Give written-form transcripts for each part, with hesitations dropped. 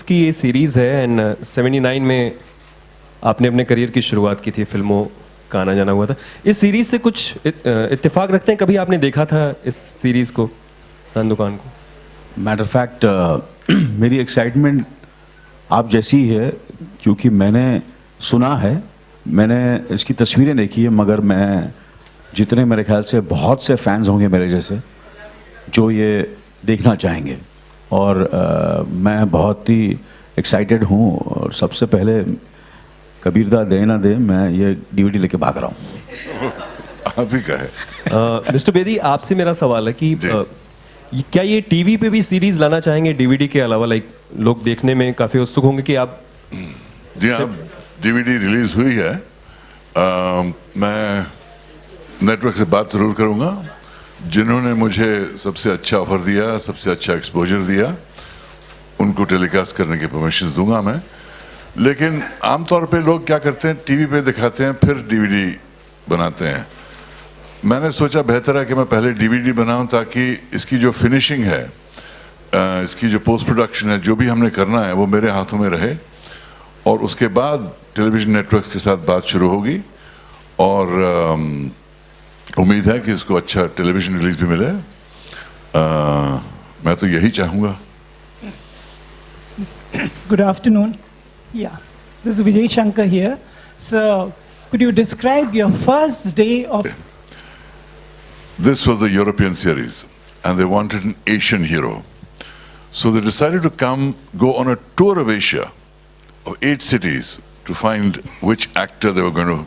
की ये सीरीज़ है एंड 79 में आपने अपने करियर की शुरुआत की थी, फिल्मों का आना जाना हुआ था। इस सीरीज़ से कुछ इत्तेफाक रखते हैं? कभी आपने देखा था इस सीरीज़ को, संदुकान को? मैटर फैक्ट मेरी एक्साइटमेंट आप जैसी ही है, क्योंकि मैंने सुना है, मैंने इसकी तस्वीरें देखी है, मगर मैं जितने मेरे ख्याल से बहुत से फैंस होंगे मेरे जैसे जो ये देखना चाहेंगे, और मैं बहुत ही एक्साइटेड हूँ। और सबसे पहले कबीरदा दे ना दे, मैं ये डीवीडी लेके भाग रहा हूँ। आप ही का है। मिस्टर बेदी, आपसे मेरा सवाल है कि क्या ये टीवी पे भी सीरीज लाना चाहेंगे डीवीडी के अलावा? लाइक लोग देखने में काफी उत्सुक होंगे कि आप। जी हाँ, डीवीडी रिलीज हुई है। मैं नेटवर्क से बात जरूर करूँगा। जिन्होंने मुझे सबसे अच्छा ऑफर दिया, सबसे अच्छा एक्सपोजर दिया, उनको टेलीकास्ट करने की परमिशन दूंगा मैं। लेकिन आमतौर पे लोग क्या करते हैं, टीवी पे दिखाते हैं फिर डीवीडी बनाते हैं। मैंने सोचा बेहतर है कि मैं पहले डीवीडी बनाऊं, ताकि इसकी जो फिनिशिंग है, इसकी जो पोस्ट प्रोडक्शन है, जो भी हमने करना है वो मेरे हाथों में रहे, और उसके बाद टेलीविज़न नेटवर्क्स के साथ बात शुरू होगी। और उम्मीद है कि इसको अच्छा टेलीविज़न रिलीज भी मिले। मैं तो यही चाहूँगा। Good afternoon. Yeah, this is Vijay Shankar here. So, could you describe your first day of... This was the European series, and they wanted an Asian hero. So they decided to go on a tour of Asia, of 8 cities, to find which actor they were going to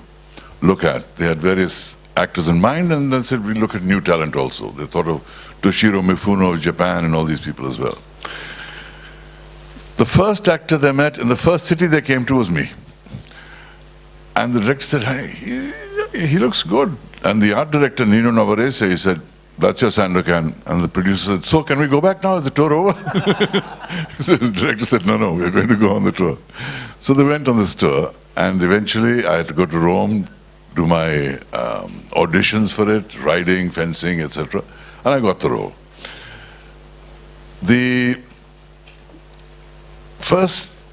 look at. They had various actors in mind, and then said, we look at new talent also. They thought of Toshiro Mifuno of Japan and all these people as well. The first actor they met in the first city they came to was me. And the director said, hey, he looks good. And the art director, Nino Navarrese, he said, that's your Sandokan. And the producer said, so can we go back now? Is the tour over? So the director said, no, we're going to go on the tour. So they went on this tour, and eventually I had to go to Rome, do my auditions for it, riding, fencing, etc. And I got the role.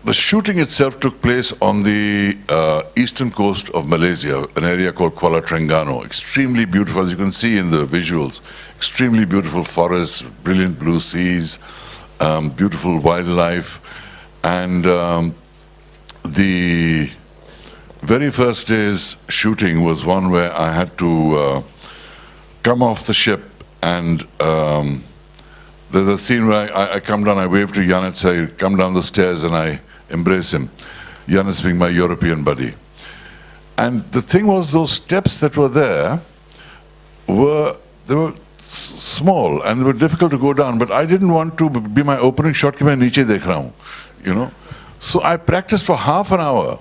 The shooting itself took place on the eastern coast of Malaysia, an area called Kuala Terengganu. Extremely beautiful, as you can see in the visuals. Extremely beautiful forests, brilliant blue seas, beautiful wildlife. And the very first day's shooting was one where I had to come off the ship, and there's a scene where I come down, I wave to Yannis, I come down the stairs and I embrace him. Yannis being my European buddy. And the thing was, those steps that were there were small and they were difficult to go down, but I didn't want to be my opening shot कि मैं नीचे देख रहा हूँ, you know. So I practiced for half an hour,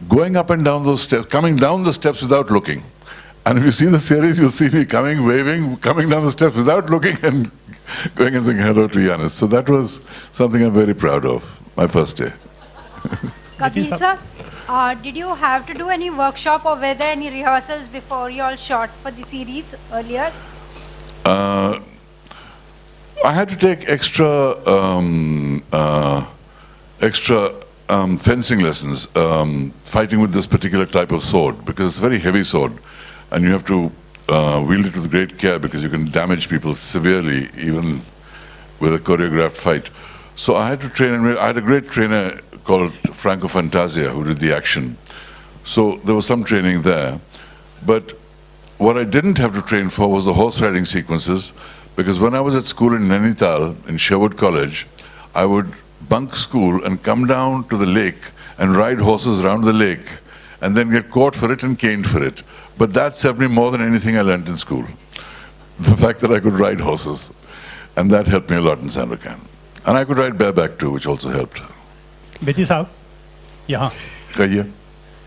going up and down those steps, coming down the steps without looking. And if you see the series, you'll see me coming, waving, coming down the steps without looking, and going and saying hello to Yannis. So that was something I'm very proud of, my first day. Kabir sir, did you have to do any workshop, or were there any rehearsals before you all shot for the series earlier? I had to take extra fencing lessons, fighting with this particular type of sword, because it's a very heavy sword, and you have to wield it with great care, because you can damage people severely, even with a choreographed fight. So I had to train, and I had a great trainer called Franco Fantasia who did the action. So there was some training there. But what I didn't have to train for was the horse riding sequences, because when I was at school in Nainital, in Sherwood College, I would bunk school and come down to the lake and ride horses around the lake, and then get caught for it and caned for it. But that served me more than anything I learned in school. The fact that I could ride horses. And that helped me a lot in Sandokan. And I could ride bareback too, which also helped. Bedi साहब, यहाँ कहिए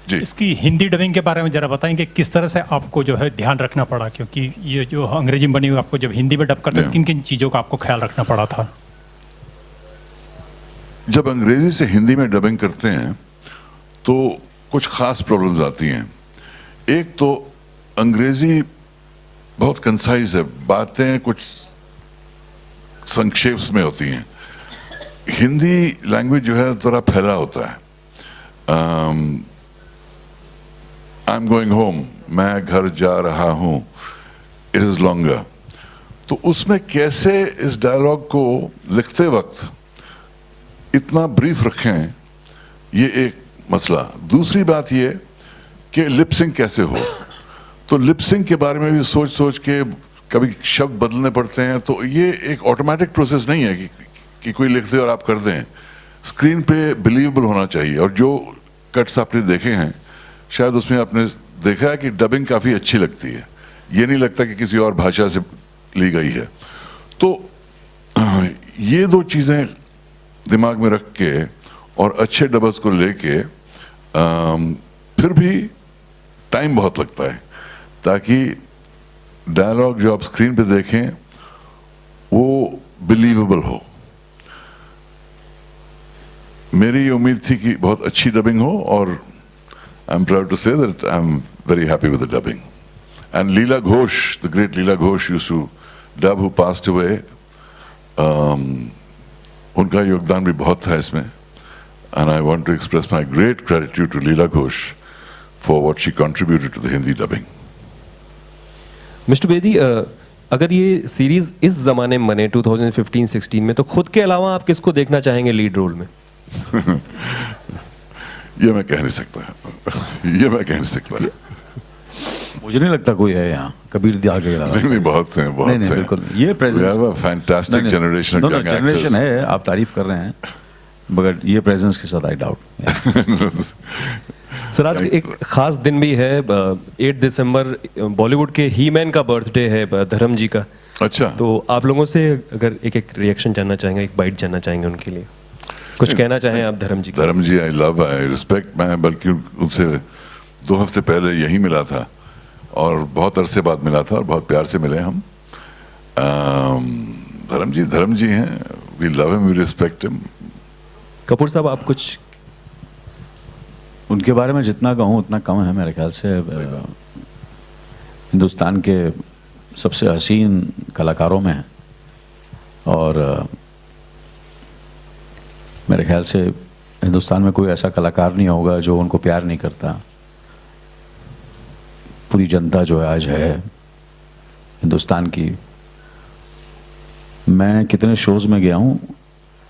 जी। इसकी Hindi dubbing के बारे में जरा बताएं कि किस तरह से आपको जो है ध्यान रखना पड़ा, क्योंकि ये जो अंग्रेजी में बनी हुई आपको जब हिंदी में डब करते हैं, किन किन चीज़ों का आपको ख्याल रखना पड़ा था? जब अंग्रेजी से हिंदी में डबिंग करते हैं तो कुछ खास प्रॉब्लम्स आती हैं। एक तो अंग्रेजी बहुत कंसाइज है, बातें कुछ संक्षेप में होती हैं, हिंदी लैंग्वेज जो है थोड़ा फैला होता है। आई एम गोइंग होम, मैं घर जा रहा हूँ, इट इज़ लॉन्गर। तो उसमें कैसे इस डायलॉग को लिखते वक्त इतना ब्रीफ रखें, ये एक मसला। दूसरी बात ये कि लिपसिंग कैसे हो, तो लिपसिंग के बारे में भी सोच सोच के कभी शब्द बदलने पड़ते हैं। तो ये एक ऑटोमेटिक प्रोसेस नहीं है कि कोई लिख दे और आप कर दें। स्क्रीन पे बिलीवेबल होना चाहिए। और जो कट्स आपने देखे हैं शायद उसमें आपने देखा है कि डबिंग काफ़ी अच्छी लगती है, ये नहीं लगता कि किसी और भाषा से ली गई है। तो ये दो चीज़ें दिमाग में रख के और अच्छे डबल्स को लेके फिर भी टाइम बहुत लगता है ताकि डायलॉग जो आप स्क्रीन पे देखें वो बिलीवेबल हो। मेरी उम्मीद थी कि बहुत अच्छी डबिंग हो और I am proud to say that I am very happy with the dubbing. And Leela Ghosh, the great Leela Ghosh used to dub, who passed away, उनका योगदान भी बहुत था इसमें। And I want to express my great gratitude to Leela Ghosh for what she contributed to the Hindi dubbing. Mister Bedi, अगर ये series इस जमाने में बने 2015-16 में, तो खुद के अलावा आप किसको देखना चाहेंगे लीड रोल में? ये मैं कह नहीं सकता, ये मैं कह नहीं सकता। मुझे नहीं लगता कोई है यहाँ कबीर दिया के अलावा। नहीं, बहुत से हैं, बहुत नहीं, से हैं। बिल्कुल ये fantastic generation of young generation है, आप तारीफ कर रहे हैं, मगर ये प्रेजेंस के साथ आई डाउट। सर, आज एक खास दिन भी है, 8 दिसंबर बॉलीवुड के ही मैन का बर्थडे है, धर्म जी का। अच्छा, तो आप लोगों से अगर एक रिएक्शन जानना चाहेंगे, एक बाइट जानना चाहेंगे उनके लिए, कुछ कहना चाहें आप धर्म जी? धर्म जी, आई लव, आई रिस्पेक्ट। मैं बल्कि उनसे 2 हफ्ते पहले यही मिला था और बहुत अरसे बाद मिला था और बहुत प्यार से मिले हम। धर्म जी हैं, we love him, we respect him. Kapoor sahab, आप कुछ उनके बारे में जितना कहूँ उतना कम है मेरे ख्याल से। हिंदुस्तान के सबसे हसीन कलाकारों में है और मेरे ख्याल से हिंदुस्तान में कोई ऐसा कलाकार नहीं होगा जो उनको प्यार नहीं करता। पूरी जनता जो है आज है हिंदुस्तान की। मैं कितने शोज़ में गया हूँ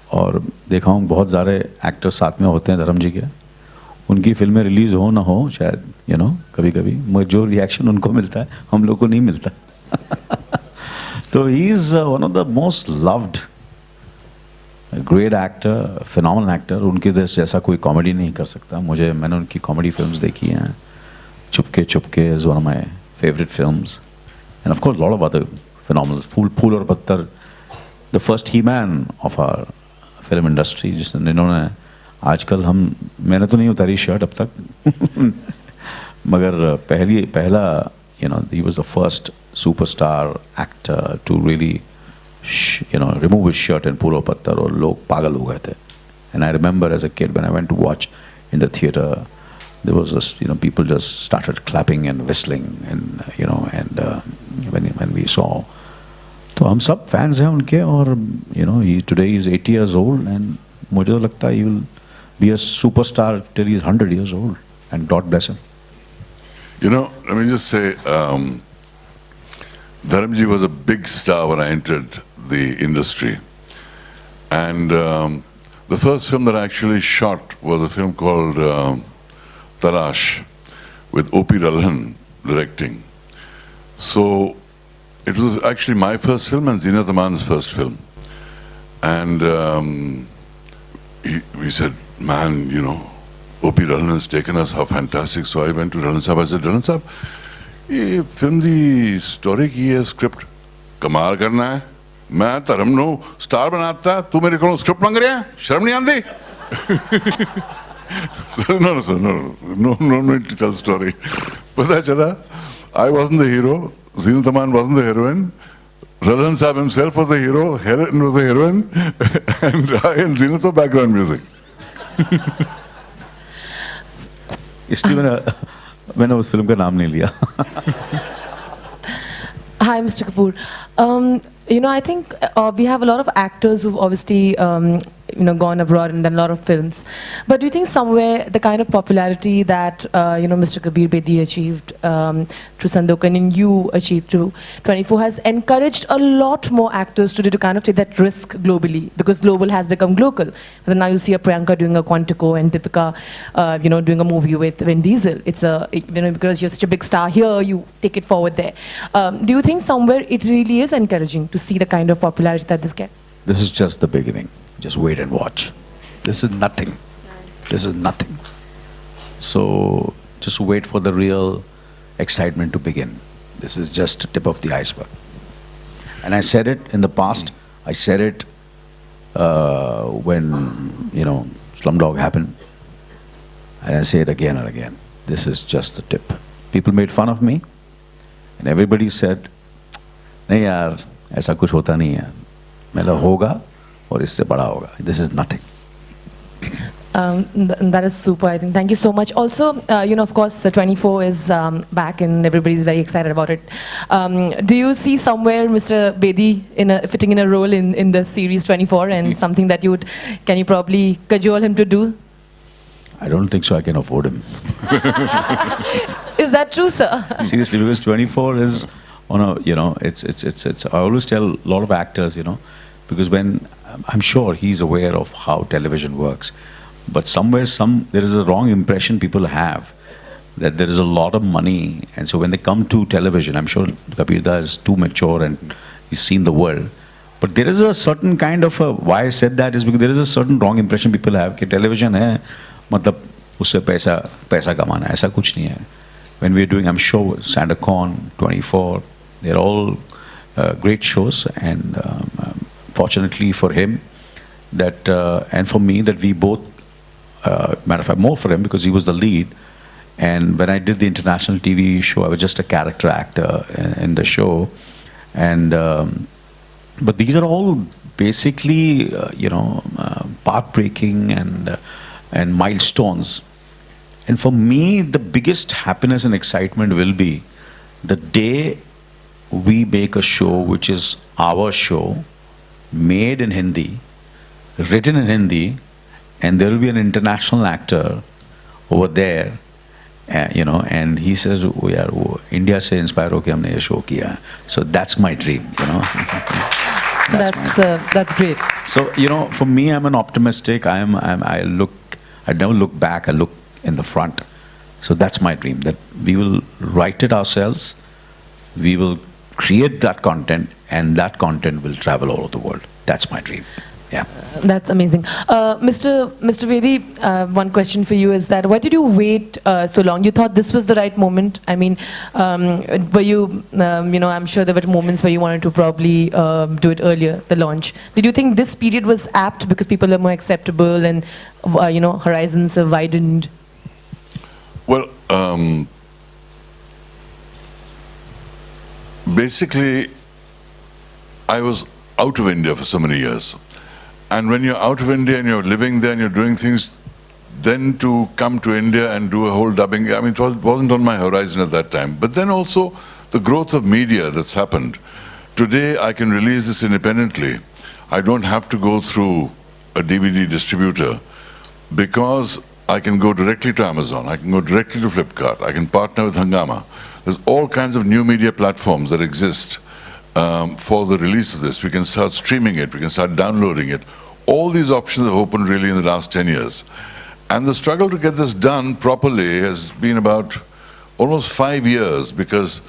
और देखा हूँ बहुत सारे एक्टर्स साथ में होते हैं धर्म जी के। उनकी फिल्में रिलीज़ हो ना हो शायद कभी कभी, मगर जो रिएक्शन उनको मिलता है हम लोग को नहीं मिलता। तो he is one of the most loved great actor, phenomenal actor. उनके जैसा कोई कॉमेडी नहीं कर सकता। मैंने उनकी कॉमेडी फिल्म्स देखी हैं। Chupke Chupke is one of my favourite films and of course lot of other phenomenal. Phool Aur Patthar, the first he man of our film industry, जिन्होंने आजकल मैंने तो नहीं उतारी शर्ट अब तक मगर पहला he was the first superstar actor to really remove his shirt in Puro Pattar और लोग पागल हो गए थे। And I remember as a kid when I went to watch in the theater, there was this, people just started clapping and whistling and when we saw, तो हम सब fans हैं उनके और today he is 80 years old and मुझे तो लगता है he will be a superstar till he is 100 years old and God bless him. Let me just say, Dharamji was a big star when I entered the industry. And the first film that I actually shot was a film called Tarash with O.P. Ralhan directing. So it was actually my first film and Zinat Aman's first film. And we said, man, O.P. Ralhan has taken us, how fantastic. So I went to Ralhan Sahab, I said, Ralhan Sahab, ये film दी story की है, script कमाल करना है, मैं धर्म no star बनाता, तू मेरे को स्क्रिप्ट मांग रहा है, शर्म नहीं आती? No need to tell story. पता चला, I wasn't the hero, Zinat Aman wasn't the heroine, Ralhan Sahab himself was the hero, Heroine was the heroine, and I and Zinat were background music. इसलिए मैंने उस film का नाम नहीं लिया। Hi, Mr. Kapoor. I think we have a lot of actors who've obviously, gone abroad and done a lot of films. But do you think somewhere the kind of popularity that Mr. Kabir Bedi achieved through Sandokan and you achieved through 24 has encouraged a lot more actors to kind of take that risk globally, because global has become local. But now you see a Priyanka doing a Quantico and Deepika, doing a movie with Vin Diesel. It's because you're such a big star here, you take it forward there. Do you think somewhere it really is encouraging to see the kind of popularity that this gets? This is just the beginning. Just wait and watch. This is nothing. This is nothing. So just wait for the real excitement to begin. This is just the tip of the iceberg. And I said it in the past. I said it when, Slumdog happened. And I say it again and again. This is just the tip. People made fun of me. And everybody said, नहीं यार, ऐसा कुछ होता नहीं है. मतलब होगा और इससे बड़ा होगा. This is nothing. That is super, I think. Thank you so much. Also, of course, 24 is back and everybody's very excited about it. Do you see somewhere Mr. Bedi fitting in a role in the series 24 and something that can you probably cajole him to do? I don't think so. I can afford him. Is that true, sir? Seriously, because 24 is on a, it's. I always tell a lot of actors, because when I'm sure he's aware of how television works, but somewhere there is a wrong impression people have that there is a lot of money, and so when they come to television, I'm sure Kabirda is too mature and he's seen the world. But there is a certain kind of why I said that is because there is a certain wrong impression people have that television है मतलब उससे पैसा कमाना ऐसा कुछ नहीं है. When we're doing, I'm sure, Sandokan, 24, they're all great shows, and fortunately for him, that and for me, that we both, matter of fact, more for him because he was the lead. And when I did the international TV show, I was just a character actor in the show, and but these are all basically, path-breaking and milestones. And for me, the biggest happiness and excitement will be the day we make a show which is our show, made in Hindi, written in Hindi, and there will be an international actor over there, and he says, oh, yaar, India se inspire hoke humne ye show kiya. So that's my dream, That's great. So, for me, I'm an optimistic. I never look back, I look in the front. So that's my dream, that we will write it ourselves, we will create that content, and that content will travel all over the world. That's my dream. Yeah. That's amazing. Mr. Bedi, one question for you is that why did you wait so long? You thought this was the right moment? I mean, were you, I'm sure there were moments where you wanted to probably do it earlier, the launch. Did you think this period was apt because people are more acceptable and, horizons have widened? Well, basically, I was out of India for so many years. And when you're out of India and you're living there and you're doing things, then to come to India and do a whole dubbing, I mean, it wasn't on my horizon at that time. But then also the growth of media that's happened. Today, I can release this independently. I don't have to go through a DVD distributor because I can go directly to Amazon, I can go directly to Flipkart, I can partner with Hungama. There's all kinds of new media platforms that exist for the release of this. We can start streaming it, we can start downloading it. All these options have opened really in the last 10 years. And the struggle to get this done properly has been about almost 5 years, because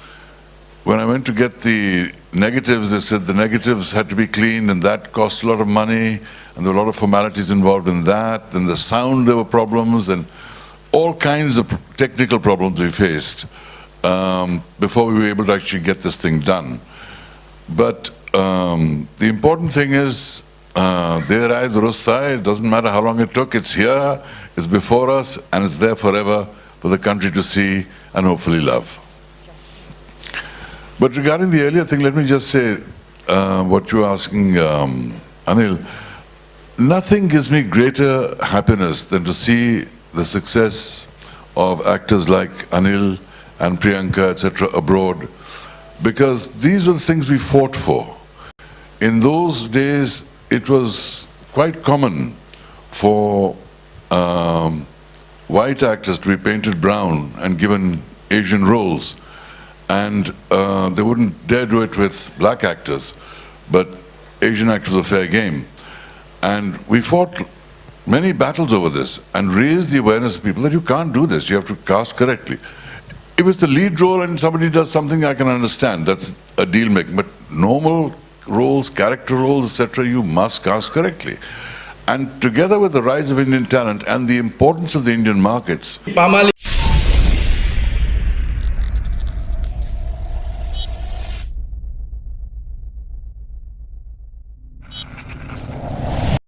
when I went to get the negatives, they said the negatives had to be cleaned and that cost a lot of money, and there were a lot of formalities involved in that. And the sound, there were problems, and all kinds of technical problems we faced before we were able to actually get this thing done. But the important thing is, there I durustai, it doesn't matter how long it took, it's here, it's before us, and it's there forever for the country to see and hopefully love. But regarding the earlier thing, let me just say what you were asking, Anil. Nothing gives me greater happiness than to see the success of actors like Anil and Priyanka, etc., abroad, because these were the things we fought for. In those days, it was quite common for white actors to be painted brown and given Asian roles. And they wouldn't dare do it with black actors, but Asian actors were fair game. And we fought many battles over this and raised the awareness of people that you can't do this, you have to cast correctly. If it's the lead role and somebody does something, I can understand, that's a deal making, but normal roles, character roles, etc., you must cast correctly. And together with the rise of Indian talent and the importance of the Indian markets,